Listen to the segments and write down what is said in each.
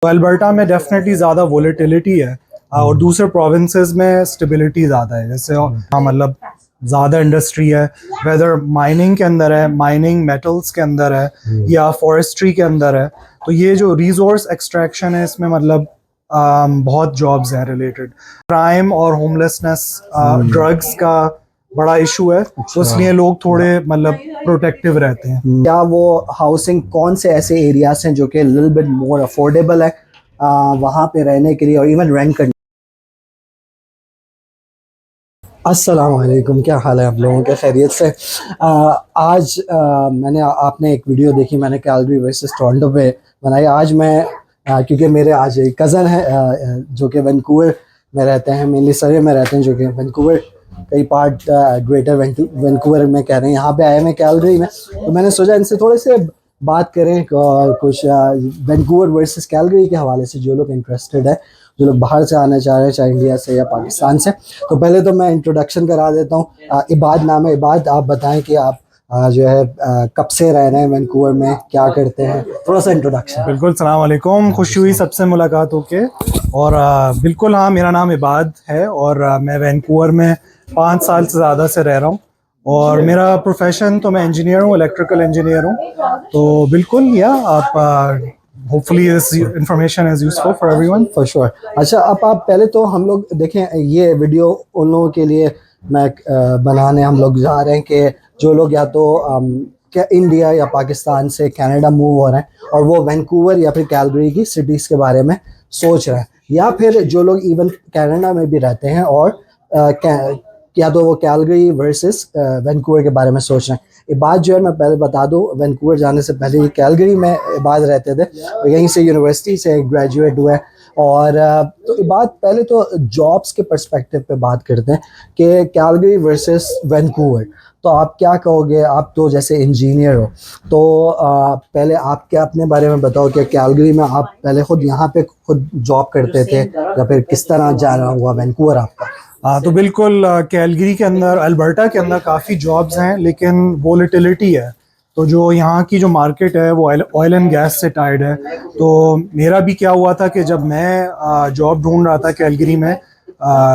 तो अल्बर्टा में डेफिनेटली ज़्यादा वोलेटिलिटी है और दूसरे प्रोविंसेस में स्टेबिलिटी ज़्यादा है। जैसे मतलब ज़्यादा इंडस्ट्री है, वेदर माइनिंग के अंदर है, माइनिंग मेटल्स के अंदर है या फॉरेस्ट्री के अंदर है। तो ये जो रिसोर्स एक्सट्रैक्शन है इसमें मतलब बहुत जॉब्स हैं रिलेटेड। क्राइम और होमलेसनेस, ड्रग्स का बड़ा इशू है, तो इसलिए लोग थोड़े मतलब प्रोटेक्टिव रहते हैं। क्या वो हाउसिंग कौन से ऐसे एरियाज हैं जो कि लिटिल बिट मोर अफोर्डेबल है वहाँ पे रहने के लिए और इवन रेंट करने? अस्सलाम वालेकुम, क्या हाल है आप लोगों के? खैरियत से? आज मैंने आपने एक वीडियो देखी, मैंने कैलगरी वर्सेस टोरंटो पे बनाई। आज मैं क्योंकि मेरे आज एक कज़न है जो कि वैंकूवर में रहते हैं, मेनली सर्वे में रहते हैं, जो कि वैंकूवर कई पार्ट ग्रेटर वैंकूवर में कह रहे हैं, यहाँ पे आए हैं कैलगरी में। तो मैंने सोचा इनसे थोड़े से बात करें कुछ वैंकूवर वर्सेस कैलगरी के हवाले से, जो लोग इंटरेस्टेड है, जो लोग बाहर से आना चाह रहे हैं, चाहे इंडिया से या पाकिस्तान से। तो पहले तो मैं इंट्रोडक्शन करा देता हूँ। इबाद नाम है। इबाद, आप बताएं कि आप जो है कब से रह रहे हैं वैंकूवर में, क्या करते हैं, थोड़ा सा इंट्रोडक्शन। बिल्कुल, सलाम वालेकुम, खुशी हुई सबसे मुलाकात होके। और बिल्कुल हाँ, मेरा नाम इबाद है और मैं वैंकूवर में 5 साल से ज़्यादा से रह रहा हूँ। और मेरा प्रोफेशन तो मैं इंजीनियर हूँ, इलेक्ट्रिकल इंजीनियर हूँ। तो बिल्कुल या आप hopefully this information is useful for everyone. For sure. अच्छा, अब आप पहले तो हम लोग देखें, ये वीडियो उन लोगों के लिए मैं बनाने हम लोग जा रहे हैं कि जो लोग या तो क्या इंडिया या पाकिस्तान से कनाडा मूव हो रहे हैं और वो वैंकूवर या फिर कैलगरी की सिटीज़ के बारे में सोच रहे हैं, या फिर जो लोग इवन कनाडा में भी रहते हैं और या तो वो कैलगरी वर्सेस वैंकूवर के बारे में सोच रहे हैं। इबाद जो है, मैं पहले बता दूं, वैंकूवर जाने से पहले ये कैलगरी में इबाद रहते थे और यहीं से यूनिवर्सिटी से ग्रेजुएट हुए। और तो इबाद, पहले तो जॉब्स के पर्सपेक्टिव पे बात करते हैं कि कैलगरी वर्सेस वैंकूवर। तो आप क्या कहोगे? आप तो जैसे इंजीनियर हो, तो पहले आप क्या अपने बारे में बताओ कि कैलगरी में आप पहले खुद यहाँ पे खुद जॉब करते थे या फिर किस तरह जाना हुआ वैंकूवर आपका? हाँ, तो बिल्कुल कैलगरी के अंदर, अल्बर्टा के अंदर काफ़ी जॉब्स हैं, लेकिन वोलेटिलिटी है। तो जो यहाँ की जो मार्केट है वो ऑयल एंड गैस से टाइड है। तो मेरा भी क्या हुआ था कि जब मैं जॉब ढूंढ रहा था कैलगरी में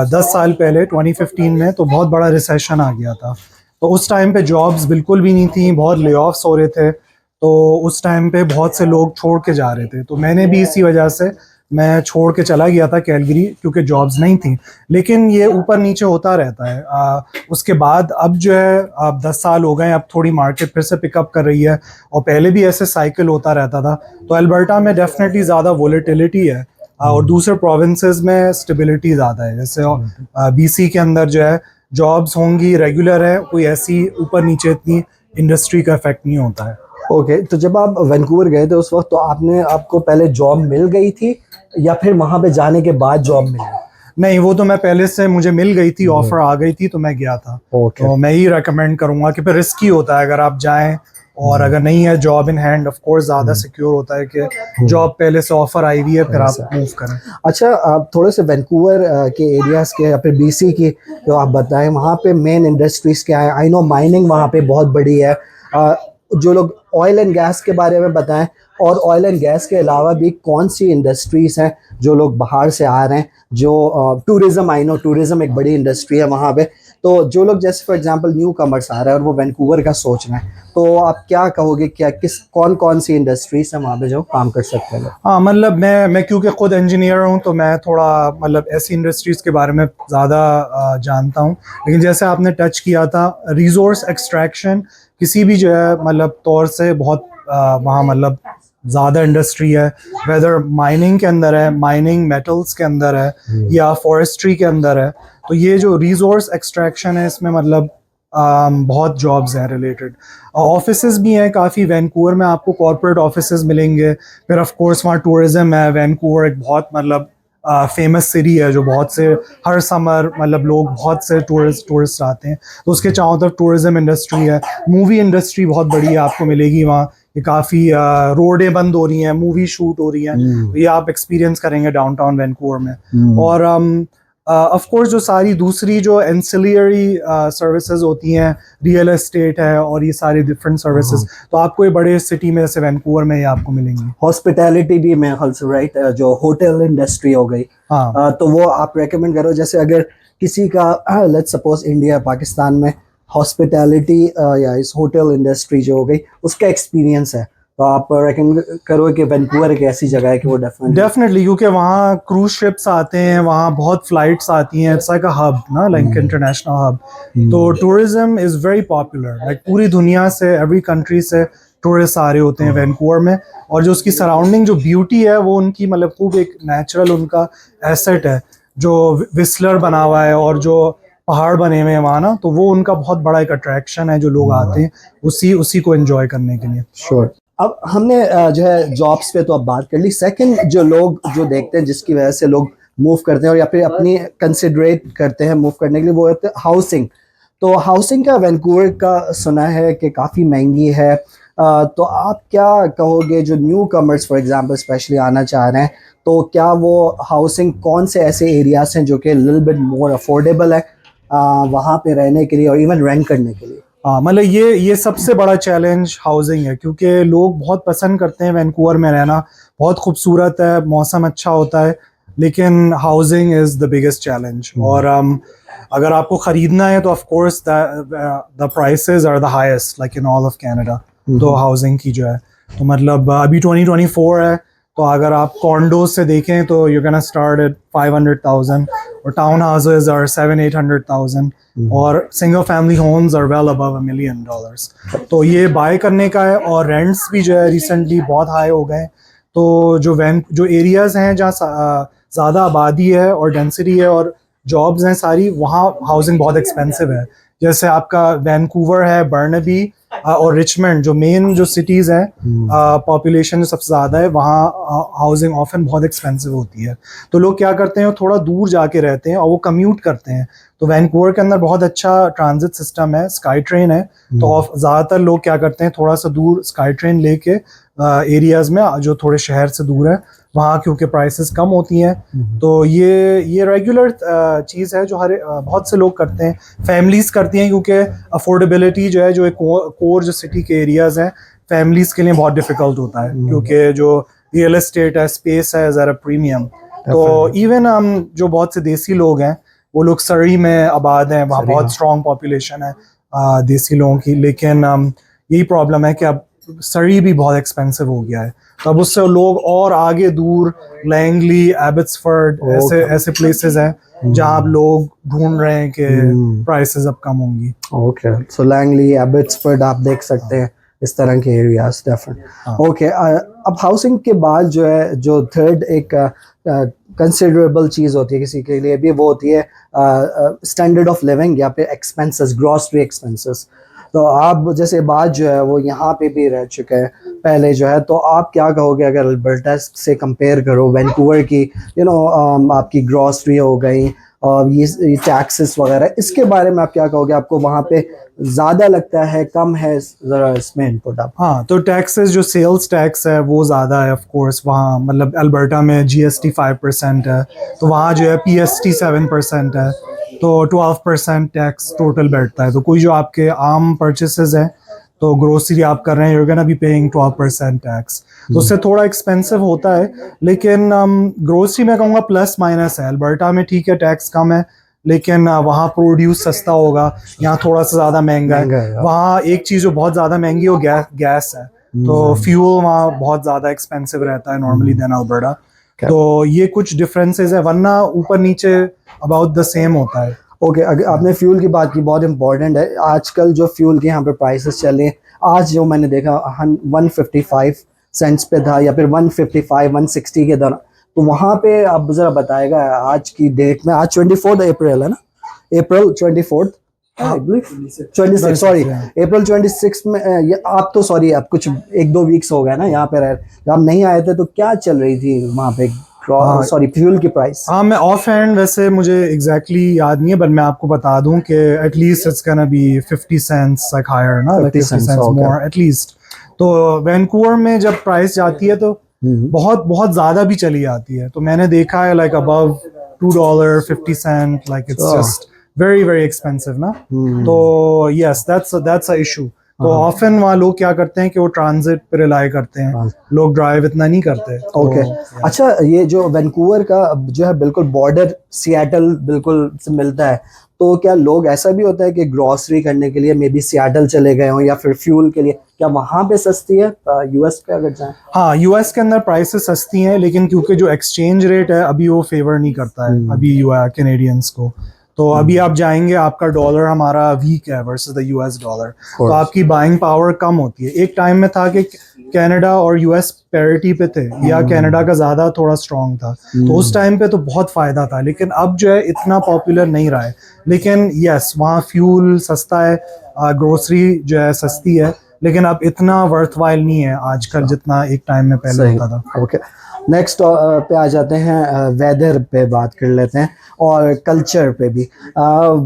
10 साल पहले 2015 में, तो बहुत बड़ा रिसेशन आ गया था। तो उस टाइम पे जॉब्स बिल्कुल भी नहीं थी, बहुत ले ऑफ्स हो रहे थे। तो उस टाइम पे बहुत से लोग छोड़ के जा रहे थे, तो मैंने भी इसी वजह से मैं छोड़ के चला गया था कैलगरी, क्योंकि जॉब्स नहीं थी। लेकिन ये ऊपर नीचे होता रहता है। उसके बाद अब जो है, अब 10 साल हो गए, अब थोड़ी मार्केट फिर से पिकअप कर रही है और पहले भी ऐसे साइकिल होता रहता था। तो अल्बर्टा में डेफिनेटली ज़्यादा वोलेटिलिटी है और दूसरे प्रोविंसेस में स्टेबिलिटी ज़्यादा है। जैसे बीसी के अंदर जो है जॉब्स होंगी, रेगुलर है, कोई ऐसी ऊपर नीचे इतनी इंडस्ट्री का इफेक्ट नहीं होता है। ओके, तो जब आप वैंकूवर गए थे उस वक्त, तो आपको पहले जॉब मिल गई थी या फिर वहां पे जाने के बाद जॉब मिली? नहीं, वो तो मैं पहले से, मुझे मिल गई थी, ऑफर आ गई थी, तो मैं गया था। तो मैं ही रेकमेंड करूंगा कि फिर रिस्की होता है अगर आप जाएं, और अगर नहीं है job in hand, of course ज़्यादा सिक्योर होता है कि जॉब पहले से ऑफर आई हुई है, फिर आप मूव करें। अच्छा, आप थोड़े से वैंकूवर के एरियाज़ के या फिर बीसी की जो आप बताएं, वहाँ पे मेन इंडस्ट्रीज़ क्या है? आई नो माइनिंग वहाँ पे बहुत बड़ी है। जो लोग ऑयल एंड गैस के बारे में बताएं, और ऑयल एंड गैस के अलावा भी कौन सी इंडस्ट्रीज़ हैं जो लोग बाहर से आ रहे हैं? जो टूरिज़्म, आई नो टूरिज़्म एक बड़ी इंडस्ट्री है वहाँ पे। तो जो लोग जैसे फॉर एग्जांपल न्यू कमर्स आ रहे हैं और वो वैंकूवर का सोच रहे हैं, तो आप क्या कहोगे, क्या कौन सी इंडस्ट्रीज है वहाँ पे जो काम कर सकते हैं? हाँ, मतलब मैं क्योंकि खुद इंजीनियर हूँ, तो मैं थोड़ा मतलब ऐसी इंडस्ट्रीज़ के बारे में ज़्यादा जानता हूँ। लेकिन जैसे आपने टच किया था, रिसोर्स एक्सट्रैक्शन किसी भी जो है मतलब तौर से बहुत वहाँ मतलब ज़्यादा इंडस्ट्री है, वेदर माइनिंग के अंदर है, माइनिंग मेटल्स के अंदर है या फॉरेस्ट्री के अंदर है। तो ये जो रिसोर्स एक्सट्रैक्शन है, इसमें मतलब बहुत जॉब्स हैं रिलेटेड। ऑफिसेज भी हैं काफ़ी, वैंकूवर में आपको कॉर्पोरेट ऑफिसेज मिलेंगे। फिर ऑफ कोर्स वहाँ टूरिज़्म है। वैंकूवर एक बहुत मतलब फेमस सिटी है, जो बहुत से हर समर मतलब लोग, बहुत से टूरिस्ट आते हैं, तो उसके चारों तरफ टूरिज़्म इंडस्ट्री है। मूवी इंडस्ट्री बहुत बड़ी है, आपको मिलेगी वहाँ। ये काफ़ी रोडें बंद हो रही हैं, मूवी शूट हो रही हैं, तो ये आप एक्सपीरियंस करेंगे डाउनटाउन वैंकूवर में। और ऑफ कोर्स जो सारी दूसरी जो एंसिलियरी सर्विसेज होती हैं, रियल एस्टेट है और ये सारी डिफरेंट सर्विसेज, तो आपको ये बड़े सिटी में जैसे वैंकूवर में ये आपको मिलेंगी। हॉस्पिटैलिटी भी मैं ख्याल से राइट, जो होटल इंडस्ट्री हो गई, हाँ तो वो आप रेकमेंड करो, जैसे अगर किसी का लेट्स सपोज इंडिया पाकिस्तान में हॉस्पिटैलिटी या इस होटल इंडस्ट्री जो हो गई उसका एक्सपीरियंस है, तो आप रेकमेंड करो कि वैंकूवर एक ऐसी जगह है कि वो डेफिनेटली, क्योंकि वहाँ क्रूज शिप्स आते हैं, वहाँ बहुत फ्लाइट्स आती हैं, इट्स लाइक अ हब ना, लाइक इंटरनेशनल हब। तो tourism is very popular, like पूरी दुनिया से, एवरी कंट्री से टूरिस्ट आ रहे होते हैं वैंकूवर में। और जो उसकी सराउंडिंग जो ब्यूटी है वो उनकी मतलब खूब एक नेचुरल उनका एसेट है, जो विस्लर बना हुआ है और जो पहाड़ बने हुए हैं वहाँ ना, तो वो उनका बहुत बड़ा एक अट्रैक्शन है, जो लोग आते हैं उसी को एंजॉय करने के लिए। श्योर। अब हमने जो है जॉब्स पे तो अब बात कर ली, सेकंड जो लोग जो देखते हैं जिसकी वजह से लोग मूव करते हैं और या फिर अपनी कंसिडरेट करते हैं मूव करने के लिए, वो होता है हाउसिंग। तो हाउसिंग का वैंकूवर का सुना है कि काफ़ी महंगी है, तो आप क्या कहोगे जो new commerce for example specially आना चाह रहे हैं, तो क्या वो हाउसिंग कौन से ऐसे एरियाज हैं जो कि लिटिल बिट मोर अफोर्डेबल है वहाँ पे रहने के लिए और इवन रेंट करने के लिए? हाँ, मतलब ये सबसे बड़ा चैलेंज हाउसिंग है, क्योंकि लोग बहुत पसंद करते हैं वैंकूवर में रहना, बहुत खूबसूरत है, मौसम अच्छा होता है, लेकिन housing is the biggest challenge. और अगर आपको ख़रीदना है तो of course the prices are the highest like in all of Canada. तो हाउसिंग की जो है, तो मतलब अभी 2024 है, तो अगर आप कॉन्डोज से देखें तो यू कैन स्टार्ट एट 500,000 और टाउन हाउसेज आर 700-800,000 और single family homes are well above $1 million। तो ये बाय करने का है, और रेंट्स भी जो है रिसेंटली बहुत हाई हो गए। तो जो एरियाज़ हैं जहाँ ज़्यादा आबादी है और डेंसिटी है और जॉब्स हैं सारी, वहाँ हाउसिंग बहुत एक्सपेंसिव है। जैसे आपका वैंकूवर है, बर्नबी और रिचमंड, जो मेन जो सिटीज़ हैं, पॉपुलेशन जो सबसे ज़्यादा है, वहाँ हाउसिंग ऑफन बहुत एक्सपेंसिव होती है। तो लोग क्या करते हैं, थोड़ा दूर जाके रहते हैं और वो कम्यूट करते हैं। तो वैंकूवर के अंदर बहुत अच्छा ट्रांजिट सिस्टम है, स्काई ट्रेन है, तो ज़्यादातर लोग क्या करते हैं, थोड़ा सा दूर स्काई ट्रेन लेके एरियाज़ में जो थोड़े शहर से दूर है वहाँ, क्योंकि प्राइसेस कम होती हैं। तो ये रेगुलर चीज़ है जो बहुत से लोग करते हैं, फैमिलीज़ करती हैं, क्योंकि अफोर्डेबिलिटी जो है, जो एक कोर जो सिटी के एरियाज़ हैं, फैमिलीज़ के लिए बहुत डिफ़िकल्ट होता है, क्योंकि जो रियल एस्टेट है, स्पेस है ज़रा प्रीमियम। तो इवन हम जो बहुत से देसी लोग हैं, वो लोग सरी में आबाद हैं, वहाँ बहुत स्ट्रॉन्ग पॉपुलेशन है देसी लोगों की, लेकिन यही प्रॉब्लम है कि अब सरी भी बहुत एक्सपेंसिव हो गया है, तो अब उससे लोग और आगे दूर लैंगली, एबट्सफोर्ड, ऐसे प्लेसेस हैं जहाँ अब लोग ढूंढ रहे हैं कि प्राइसेस अब कम होंगी। ओके, सो लैंगली, एबट्सफोर्ड आप देख सकते हैं इस तरह के एरियाज डेफिनेट। ओके, अब हाउसिंग के बाद जो है, जो थर्ड एक कंसिडरेबल चीज़ होती है किसी के लिए भी, वो होती है स्टैंडर्ड ऑफ लिविंग या फिर एक्सपेंसेस, ग्रॉसरी एक्सपेंसेस। तो आप जैसे बात जो है वो यहाँ पे भी रह चुके हैं पहले जो है, तो आप क्या कहोगे अगर अल्बर्टा से कंपेयर करो वैंकूवर की, आपकी ग्रॉसरी हो गई और ये टैक्सेस वगैरह, इसके बारे में आप क्या कहोगे? आपको वहाँ पे ज़्यादा लगता है, कम है? ज़रा इसमें इनपुट आप। हाँ, तो टैक्सेस, जो सेल्स टैक्स है वो ज़्यादा है ऑफ कोर्स वहाँ, मतलब अल्बर्टा में GST 5% है, तो वहाँ जो है PST 7% है, तो 12% टैक्स टोटल बैठता है। तो कोई जो आपके आम परचेसेस हैं, तो ग्रोसरी आप कर रहे हैं, you're gonna be paying 12% tax, तो उससे थोड़ा एक्सपेंसिव होता है। लेकिन ग्रोसरी में कहूँगा प्लस माइनस है, अल्बर्टा में ठीक है टैक्स कम है, लेकिन वहाँ प्रोड्यूस सस्ता होगा, यहाँ थोड़ा सा ज़्यादा महंगा है। वहाँ एक चीज़ जो बहुत ज़्यादा महंगी हो गैस है, तो फ्यूल वहाँ बहुत ज़्यादा एक्सपेंसिव रहता है नॉर्मली देन अल्बर्टा। तो ये कुछ डिफरेंसेस है, वरना ऊपर नीचे अबाउट द सेम होता है। ओके, अगर आपने फ्यूल की बात की, बहुत इंपॉर्टेंट है। आजकल जो फ्यूल के यहाँ पे प्राइसेस चल रहे हैं, आज जो मैंने देखा 155 सेंट्स पे था, या फिर 155-160 के दौरान, तो वहाँ पे आप ज़रा बताएगा आज की डेट में, आज 24 अप्रैल है ना, अप्रैल 24 26, सॉरी अप्रैल 26 में आप तो सॉरी आप कुछ 1-2 वीक्स हो गए ना यहाँ पे रहे, जब आप नहीं आए थे तो क्या चल रही थी वहाँ पे सॉरी फ्यूल की प्राइस? हाँ, मैं ऑफ हैंड वैसे मुझे एग्जैक्टली याद नहीं है, बट मैं आपको बता दूं कि at least it's gonna be 50 cents like higher ना, 50 सेंट्स मोर एटलीस्ट। तो वैंकूवर में जब प्राइस जाती है तो बहुत बहुत ज़्यादा भी चली जाती है, तो मैंने देखा है like above $2.50, like it's Oh. just very very expensive ना. तो yes, that's a issue. तो ऑफन वहाँ लोग क्या करते हैं कि वो ट्रांजिट पे रिलाई करते हैं, लोग ड्राइव इतना नहीं करते. ओके अच्छा, ये जो वैंकूवर का जो है बिल्कुल बॉर्डर सियाटल बिल्कुल से मिलता है, तो क्या लोग ऐसा भी होता है कि ग्रॉसरी करने के लिए मे बी सियाटल चले गए हों या फिर फ्यूल के लिए, क्या वहाँ पे सस्ती है यूएस पे अगर जाएं? हाँ, यूएस के अंदर प्राइसेस सस्ती हैं, लेकिन क्योंकि जो एक्सचेंज रेट है अभी वो फेवर नहीं करता है अभी कैनेडियंस को. तो अभी आप जाएंगे, आपका डॉलर हमारा वीक है वर्सेस द यूएस डॉलर, तो आपकी बाइंग पावर कम होती है. एक टाइम में था कि कनाडा और यूएस पैरिटी पे थे या कनाडा का ज़्यादा थोड़ा स्ट्रॉन्ग था, तो उस टाइम पे तो बहुत फ़ायदा था, लेकिन अब जो है इतना पॉपुलर नहीं रहा है. लेकिन यस, वहाँ फ्यूल सस्ता है, ग्रोसरी जो है सस्ती है, लेकिन अब इतना वर्थवाइल नहीं है आजकल जितना एक टाइम में पहले होता था. ओके, नेक्स्ट पे आ जाते हैं, वेदर पे बात कर लेते हैं और कल्चर पे भी.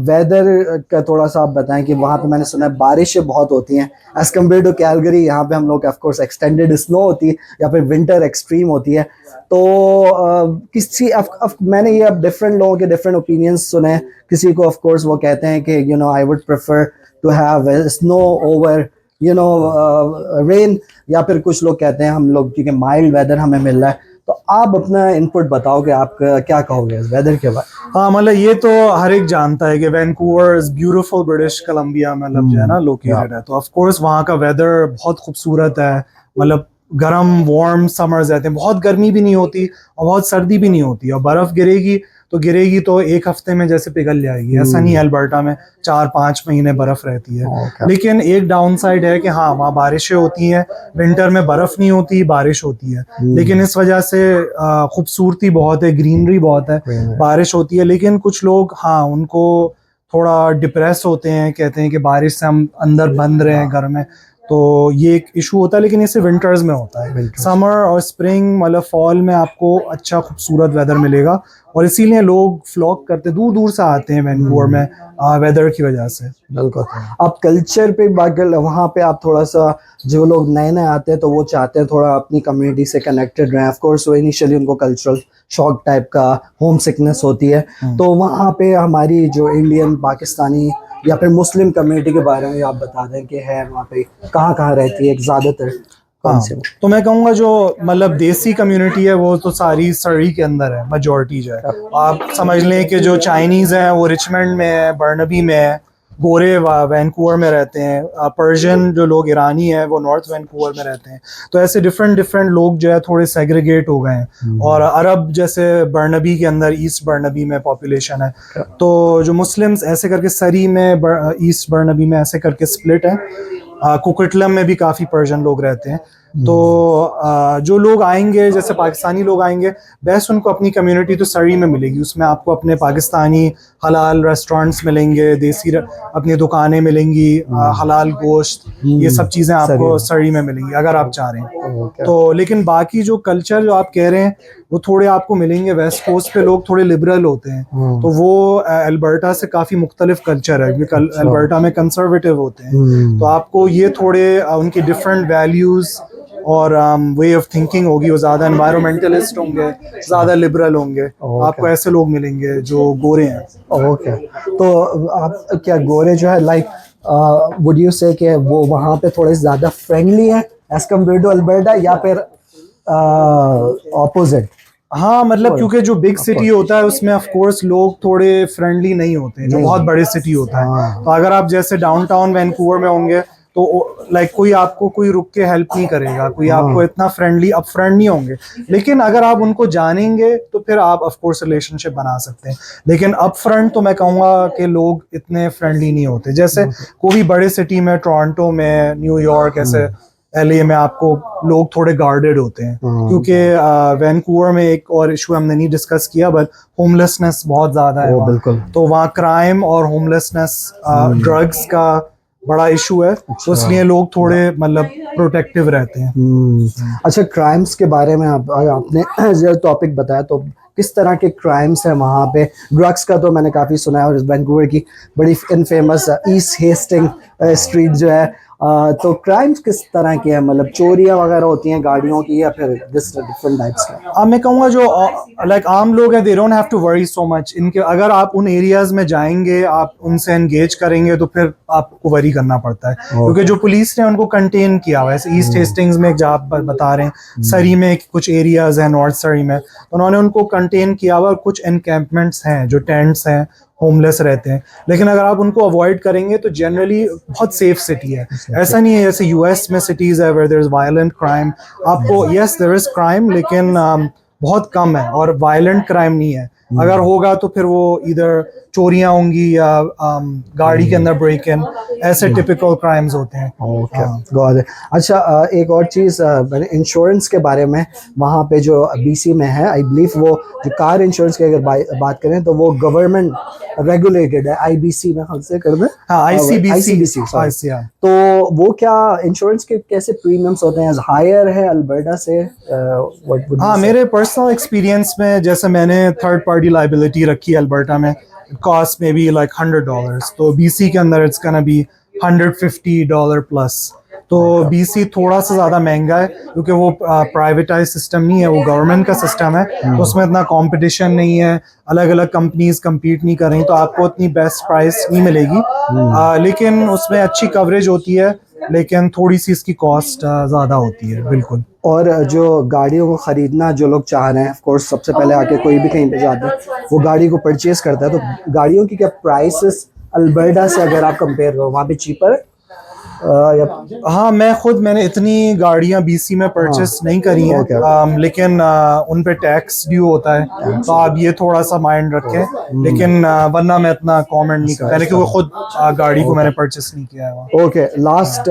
वेदर का थोड़ा सा आप बताएं कि वहाँ पे मैंने सुना है बारिशें बहुत होती हैं एज़ कम्पेयर टू कैलगरी. यहाँ पे हम लोग ऑफ कोर्स एक्सटेंडेड स्नो होती है या फिर विंटर एक्सट्रीम होती है. तो मैंने ये अब डिफरेंट लोगों के डिफरेंट ओपिनियंस सुने हैं. किसी को ऑफ कोर्स वो कहते हैं कि you know I would prefer to have snow over you know rain, या फिर कुछ लोग कहते हैं हम लोग क्योंकि माइल्ड वेदर हमें मिल रहा है. तो आप अपना इनपुट बताओ कि आप क्या कहोगे इस वेदर के बारे में. हाँ, मतलब ये तो हर एक जानता है कि Vancouver is beautiful British Columbia में मतलब जो है ना लोकेटेड है, तो ऑफ कोर्स वहाँ का वेदर बहुत खूबसूरत है. मतलब गर्म वार्म समर्स रहते हैं, बहुत गर्मी भी नहीं होती और बहुत सर्दी भी नहीं होती, और बर्फ़ गिरेगी तो एक हफ्ते में जैसे पिघल जाएगी. ऐसा नहीं है, अल्बर्टा में 4-5 महीने बर्फ़ रहती है. लेकिन एक डाउन साइड है कि हाँ, वहाँ बारिशें होती हैं, विंटर में बर्फ़ नहीं होती, बारिश होती है. लेकिन इस वजह से खूबसूरती बहुत है, ग्रीनरी बहुत है, बारिश होती है. लेकिन कुछ लोग हाँ, उनको थोड़ा डिप्रेस होते हैं, कहते हैं कि बारिश से हम अंदर बंद रहे हैं घर में, तो ये एक इशू होता है. लेकिन इसे विंटर्स में होता है. समर और स्प्रिंग मतलब फॉल में आपको अच्छा खूबसूरत वेदर मिलेगा, और इसीलिए लोग फ्लॉक करते, दूर दूर से आते हैं वैंकूवर में वेदर की वजह से. बिल्कुल. आप कल्चर पे बात कर, वहाँ पे आप थोड़ा सा, जो लोग नए नए आते हैं तो वो चाहते हैं थोड़ा अपनी कम्युनिटी से कनेक्टेड रहें. ऑफ कोर्स वो इनिशियली उनको कल्चरल शॉक टाइप का होम सिकनेस होती है. तो वहाँ पे हमारी जो इंडियन, पाकिस्तानी या फिर मुस्लिम कम्युनिटी के बारे में आप बता दें कि है वहाँ पे कहाँ कहाँ रहती है ज़्यादातर. हाँ, तो मैं कहूँगा जो मतलब देसी कम्युनिटी है वो तो सारी सरी के अंदर है, मेजॉरिटी जो है. आप समझ लें कि जो चाइनीज़ हैं वो रिचमंड में है, बर्नबी में है, गोरे वैंकूवर में रहते हैं, पर्शियन जो लोग ईरानी है वो नॉर्थ वैंकूवर में रहते हैं. तो ऐसे डिफरेंट लोग जो है थोड़े सेग्रीगेट हो गए हैं. और अरब जैसे बर्नबी के अंदर, ईस्ट बर्नबी में पॉपुलेशन है. तो जो मुस्लिम्स ऐसे करके सरी में, ईस्ट बर्नबी में ऐसे करके स्प्लिट है. कुकिटलम में भी काफ़ी पर्शियन लोग रहते हैं. तो जो लोग आएंगे, जैसे पाकिस्तानी लोग आएंगे, बेस्ट उनको अपनी कम्युनिटी तो सरी में मिलेगी. उसमें आपको अपने पाकिस्तानी हलाल रेस्टोरेंट्स मिलेंगे, देसी अपनी दुकानें मिलेंगी, हलाल गोश्त, ये सब चीज़ें आपको सरी में मिलेंगी अगर आप चाह रहे हैं तो. लेकिन बाकी जो कल्चर जो आप कह रहे हैं वो थोड़े आपको मिलेंगे वेस्ट कोस्ट पे. लोग थोड़े लिबरल होते हैं, तो वो अल्बर्टा से काफ़ी मुख्तलिफ कल्चर है, क्योंकि अल्बर्टा में कंसर्वेटिव होते हैं. तो आपको ये थोड़े उनकी डिफरेंट वैल्यूज़ और वे ऑफ थिंकिंग होगी, वो ज़्यादा एनवायरमेंटलिस्ट होंगे, ज़्यादा लिबरल होंगे. आपको ऐसे लोग मिलेंगे जो गोरे हैं. ओके, तो आप क्या गोरे जो है लाइक वुड यू से कि वो वहाँ पे थोड़े ज़्यादा फ्रेंडली हैं एज कम्पेयर टू अल्बर्टा, या फिर ऑपोजिट? हाँ, मतलब क्योंकि जो बिग सिटी होता है उसमें ऑफ कोर्स लोग थोड़े फ्रेंडली नहीं होते हैं, जो बहुत बड़े सिटी होता है. तो अगर आप जैसे डाउनटाउन वैंकूवर में होंगे तो लाइक कोई रुक के हेल्प नहीं करेगा, कोई आपको इतना फ्रेंडली अपफ्रंट नहीं होंगे. लेकिन अगर आप उनको जानेंगे तो फिर आप ऑफ कोर्स रिलेशनशिप बना सकते हैं. लेकिन अपफ्रंट तो मैं कहूँगा कि लोग इतने फ्रेंडली नहीं होते. जैसे कोई बड़े सिटी में, टोरंटो में, न्यूयॉर्क, ऐसे LA में आपको लोग थोड़े गार्डेड होते हैं. क्योंकि वैंकूवर में एक और इशू हमने नहीं डिस्कस किया, बट होमलेसनेस बहुत ज़्यादा है. बिल्कुल. तो वहाँ क्राइम और होमलेसनेस, ड्रग्स का बड़ा इशू है. तो इसलिए लोग थोड़े मतलब प्रोटेक्टिव रहते हैं. अच्छा, क्राइम्स के बारे में आपने जो टॉपिक बताया, तो किस तरह के क्राइम्स हैं वहाँ पे? ड्रग्स का तो मैंने काफ़ी सुना है, और वैंकूवर की बड़ी इनफेमस ईस्ट हेस्टिंग स्ट्रीट जो है, तो क्राइम्स किस तरह के हैं, मतलब चोरियां वगैरह होती हैं गाड़ियों की, या फिर डिफरेंट टाइप्स का? मैं कहूँगा जो लाइक आम लोग हैं, they don't have to worry so much इनके। अगर आप उन एरियाज में जाएंगे, आप उनसे एंगेज करेंगे, तो फिर आपको वरी करना पड़ता है, क्योंकि जो पुलिस ने उनको कंटेन किया हुआ है। ईस्ट हेस्टिंग्स में जहाँ आप बता रहे हैं, सरी में कुछ एरियाज हैं, नॉर्थ सरी में, तो उन्होंने उनको कंटेन किया हुआ। और कुछ एनकैम्पमेंट्स हैं, जो टेंट्स हैं, होमलेस रहते हैं। लेकिन अगर आप उनको अवॉइड करेंगे तो जनरली बहुत सेफ सिटी है। ऐसा नहीं है जैसे यूएस में सिटीज़ है where there is violent crime. आपको यस देयर इज़ क्राइम, लेकिन बहुत कम है, और वायलेंट क्राइम नहीं है। अगर होगा तो फिर वो इधर चोरियां होंगी या गाड़ी के अंदर ब्रेक इन, ऐसे टिपिकल क्राइम्स होते हैं। Okay, got it. अच्छा, एक और चीज़, इंश्योरेंस के बारे में, वहाँ पे जो बीसी में है, आई बिलीव वो जो कार इंश्योरेंस की अगर बात करें तो वो गवर्नमेंट रेगुलेटेड है, आईबीसी में हम से कर दें। हाँ, आईसीबीसी। तो वो क्या इंश्योरेंस के कैसे प्रीमियम्स होते हैं? हायर है अल्बर्टा से? हाँ, मेरे पर्सनल एक्सपीरियंस में, जैसे मैंने थर्ड पार्टी लाइबिलिटी रखी है अल्बर्टा में, कॉस्ट में भी लाइक $100, तो बीसी के अंदर इट्स गोना बी $150 प्लस। तो बीसी थोड़ा सा ज़्यादा महंगा है, क्योंकि वो प्राइवेटाइज सिस्टम नहीं है, वो गवर्नमेंट का सिस्टम है। तो उसमें इतना कंपटीशन नहीं है, अलग अलग कंपनीज compete नहीं कर रही, तो आपको इतनी बेस्ट प्राइस नहीं मिलेगी। लेकिन उसमें अच्छी कवरेज होती है, लेकिन थोड़ी सी इसकी कॉस्ट ज़्यादा होती है। बिल्कुल। और जो गाड़ियों को ख़रीदना जो लोग चाह रहे हैं, ऑफ कोर्स सबसे पहले आके कोई भी कहीं पे जाता है वो गाड़ी को परचेज़ करता है, तो गाड़ियों की क्या प्राइसेस अल्बर्टा से अगर आप कंपेयर करो, वहाँ पे चीपर है? हाँ, मैंने इतनी गाड़ियाँ बीसी में परचेस नहीं करी हैं, लेकिन उन पे टैक्स ड्यू होता है, तो आप ये थोड़ा सा माइंड रखें। लेकिन वरना मैं इतना कमेंट नहीं करता, क्योंकि खुद गाड़ी को मैंने परचेस नहीं किया है वहाँ। ओके, लास्ट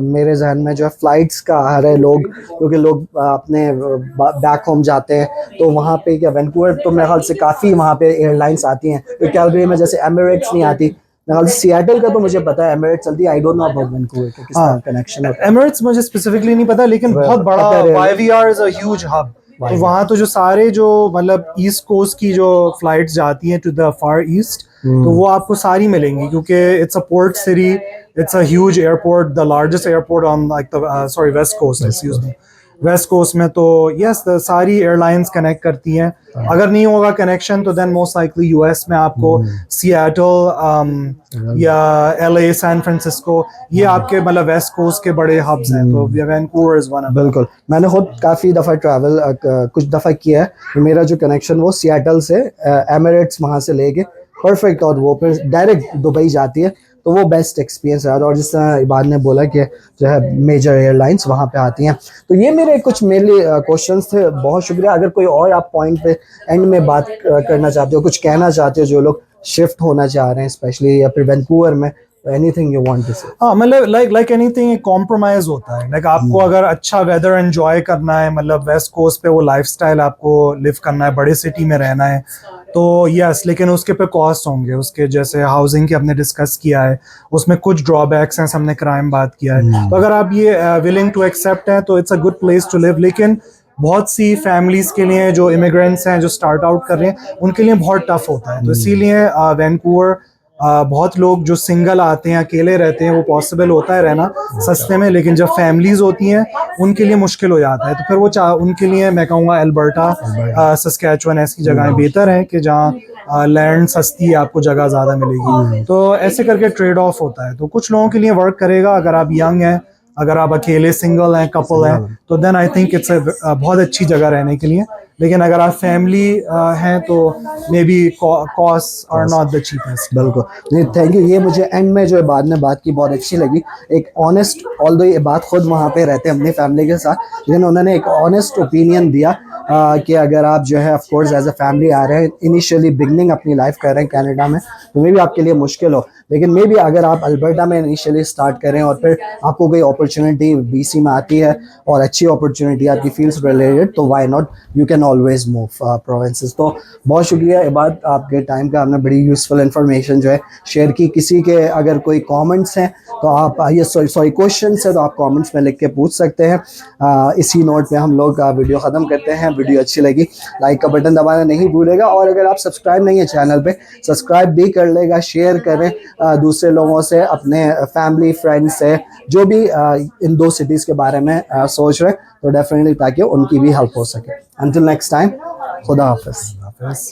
मेरे जहन में जो है फ्लाइट्स का आ रहा है, लोग क्योंकि लोग अपने बैक होम जाते हैं, तो वहाँ पे क्या वैंकूवर तो मेरे ख्याल से काफ़ी वहाँ पे एयरलाइंस आती हैं, तो कैलगरी में जैसे एमिरेट्स नहीं आती, सिएटल का तो मुझे पता है एमिरेट्स चलती है। I don't know about Vancouver का किस तरह कनेक्शन है। एमिरेट्स मुझे स्पेसिफिकली नहीं पता, लेकिन बहुत बड़ा YVR is a huge hub. तो वहाँ तो जो सारे जो मतलब ईस्ट कोस्ट की जो फ्लाइट्स जाती हैं टू द फार ईस्ट, तो वो आपको सारी मिलेंगी, क्योंकि it's a port city, it's a huge airport, the largest airport on like the west coast, excuse me, west coast में। तो यस, सारी एयरलाइंस कनेक्ट करती हैं। अगर नहीं होगा कनेक्शन, तो देन मोस्ट लाइकली यूएस में आपको सिएटल या LA, सैन फ्रांसिस्को, ये आपके मतलब वेस्ट कोस्ट के बड़े हब्स हैं। तो वैंकूवर इज वन ऑफ। बिल्कुल, मैंने खुद काफ़ी दफ़ा ट्रैवल कुछ दफ़ा किया है। मेरा जो कनेक्शन वो सिएटल से एमिरेट्स वहाँ से लेके परफेक्ट, और वो फिर डायरेक्ट दुबई जाती है, तो वो बेस्ट एक्सपीरियंस रहा। और जिस तरह इबाद ने बोला कि जो है मेजर एयरलाइंस वहाँ पे आती हैं। तो ये मेरे कुछ मेनली क्वेश्चंस थे। बहुत शुक्रिया। अगर कोई और आप पॉइंट पे एंड में बात करना चाहते हो, कुछ कहना चाहते हो जो लोग शिफ्ट होना चाह रहे हैं स्पेशली, या फिर वैंकूवर में, एनीथिंग यू वांट टू से? हाँ, मतलब लाइक एनीथिंग कॉम्प्रोमाइज होता है। लाइक आपको अगर अच्छा वेदर एंजॉय करना है, मतलब वेस्ट कोस्ट पे वो लाइफस्टाइल आपको लिव करना है, बड़े सिटी में रहना है, तो यस, लेकिन उसके पे कॉस्ट होंगे। उसके जैसे हाउसिंग की हमने डिस्कस किया है, उसमें कुछ ड्रॉबैक्स हैं, हमने क्राइम बात किया है। तो अगर आप ये विलिंग टू एक्सेप्ट हैं, तो it's a good place to live. लेकिन बहुत सी फैमिलीज के लिए, जो इमिग्रेंट्स हैं, जो स्टार्ट आउट कर रहे हैं, उनके लिए बहुत टफ होता है। तो इसीलिए वैंकूवर, बहुत लोग जो सिंगल आते हैं, अकेले रहते हैं, वो पॉसिबल होता है रहना सस्ते में, लेकिन जब फैमिलीज होती हैं उनके लिए मुश्किल हो जाता है। तो फिर वो उनके लिए मैं कहूँगा अल्बर्टा, सस्कैचुअन ऐसी जगहें बेहतर हैं कि जहाँ लैंड सस्ती है, आपको जगह ज़्यादा मिलेगी। तो ऐसे करके ट्रेड ऑफ होता है। तो कुछ लोगों के लिए वर्क करेगा। अगर आप यंग हैं, अगर आप अकेले सिंगल हैं, कपल हैं, तो देन आई थिंक इट्स बहुत अच्छी जगह रहने के लिए। लेकिन अगर आप फैमिली हैं, तो maybe cost are not the cheapest. बिल्कुल नहीं, थैंक यू। ये मुझे एंड में जो बाद में बात की बहुत अच्छी लगी। एक ऑनेस्ट, ऑल्दो ये बात खुद वहाँ पे रहते हैं अपनी फैमिली के साथ, लेकिन उन्होंने एक ऑनेस्ट ओपिनियन दिया कि अगर आप जो है of course as a family आ रहे हैं, इनिशियली बिगनिंग अपनी लाइफ कर रहे हैं कनाडा में, तो मे भी आपके लिए मुश्किल हो, लेकिन मे भी अगर आप अल्बर्टा में इनिशियली स्टार्ट करें और फिर आपको कोई अपॉर्चुनिटी बीसी में आती है और अच्छी अपॉर्चुनिटी आपकी फील्ड्स रिलेटेड, तो why not, you can always move provinces. तो बहुत शुक्रिया इबाद आपके टाइम का, आपने बड़ी यूज़फुल इन्फॉर्मेशन जो है शेयर की। किसी के अगर कोई कमेंट्स हैं तो आप ये सॉरी क्वेश्चंस है तो आप कमेंट्स में लिख के पूछ सकते हैं। इसी नोट पे हम लोग वीडियो ख़त्म करते हैं। वीडियो अच्छी लगी लाइक का बटन दबाना नहीं भूलेगा, और अगर आप सब्सक्राइब नहीं है चैनल पे सब्सक्राइब भी कर लेगा, शेयर करें दूसरे लोगों से, अपने फैमिली फ्रेंड्स से जो भी इन 2 सिटीज़ के बारे में सोच रहे हैं, तो डेफिनेटली ताकि उनकी भी हेल्प हो सके। अंटिल नेक्स्ट टाइम, खुदा हाफिज़।